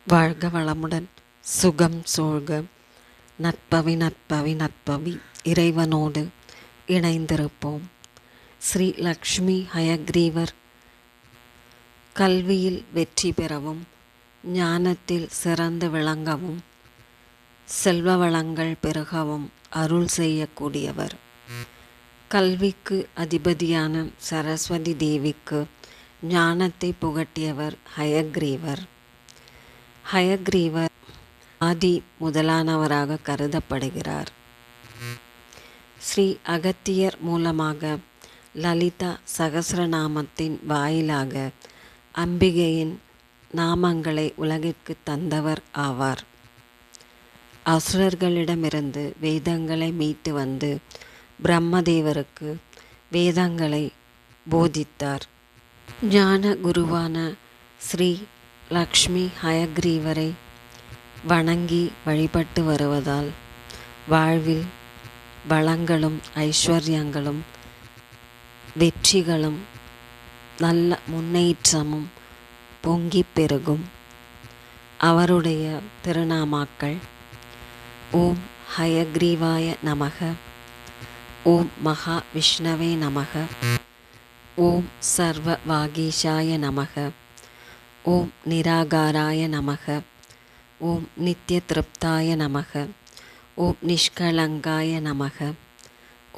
வாழ்க வளமுடன், சுகம் சூழ்க. நற்பவி நற்பவி நற்பவி இறைவனோடு இணைந்திருப்போம். ஸ்ரீ லக்ஷ்மி ஹயக்ரீவர் கல்வியில் வெற்றி பெறவும், ஞானத்தில் சிறந்து விளங்கவும், செல்வ வளங்கள் பெருகவும் அருள் செய்யக்கூடியவர். கல்விக்கு அதிபதியான சரஸ்வதி தேவிக்கு ஞானத்தை புகட்டியவர் ஹயக்ரீவர். ஹயக்ரீவர் ஆதி முதலானவராக கருதப்படுகிறார். ஸ்ரீ அகத்தியர் மூலமாக லலிதா சகஸ்ரநாமத்தின் வாயிலாக அம்பிகையின் நாமங்களை உலகிற்கு தந்தவர் ஆவார். அசுரர்களிடமிருந்து வேதங்களை மீட்டு வந்து பிரம்மதேவருக்கு வேதங்களை போதித்தார். ஞான குருவான ஸ்ரீ லக்ஷ்மி ஹயக்ரீவரை வணங்கி வழிபட்டு வருவதால் வாழ்வில் வளங்களும் ஐஸ்வர்யங்களும் வெற்றிகளும் நல்ல முன்னேற்றமும் பொங்கி பெருகும். அவருடைய திருநாமாக்கள்: ஓம் ஹயக்ரீவாய நமக, ஓம் மகா விஷ்ணவே நமக, ஓம் சர்வ வாகீஷாய நமக, ஓம் நிராகாராய நமக, ஓம் நித்ய திருப்தாய நமக, ஓம் நிஷ்கலங்காய நமக,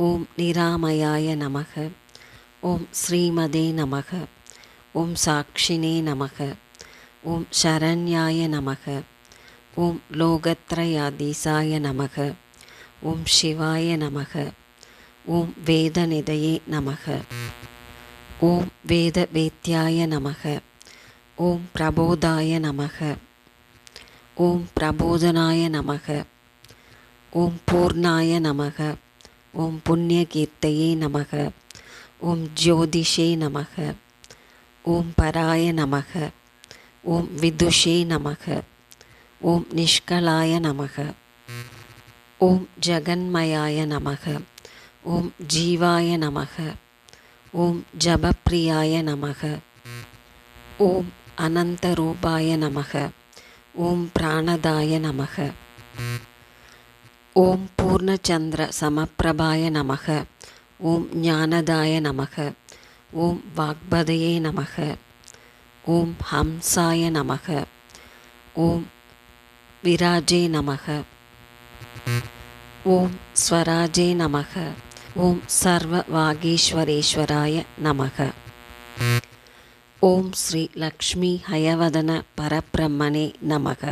ஓம் நிராமயாய நமக, ஓம் ஸ்ரீமதே நமக, ஓம் சாக்ஷினே நமக, ஓம் சரண்யாய நமக, ஓம் லோகத்ரயாதீசாய நமக, ஓம் சிவாய நமக, ஓம் வேதநிதையே நமக, ஓம் வேத வேத்யாய நமக, ஓம் பிரபோதாய நமக, ஓம் பிரபோதனாய நமக, ஓம் பூர்ணாய நமக, ஓம் புண்ணியகீர்த்தையே நமக, ஓம் ஜோதிஷே நமக, ஓம் பராய நமக, ஓம் விதுஷே நமக, ஓம் நிஷ்கலாய நமக, ஓம் ஜகன்மயாய நமக, ஓம் ஜீவாய நமக, ஓம் ஜபப்பிரியாய நமக, ஓம் அனந்தரூபாய நமக, ஓம் பிராணதாய நமக, ஓம் பூர்ணச்சந்திர சமப்பிரபாய நமக, ஓம் ஞானதாய நமக, ஓம் வாக்பதையே நமக, ஓம் ஹம்சாய நமக, ஓம் விராஜே நமக, ஓம் ஸ்வராஜே நமக, ஓம் சர்வ வாகீஸ்வரேஸ்வராய நமக. ஓம் ஸ்ரீ லக்ஷ்மி ஹயவதன பரபிரம்மனே நமக.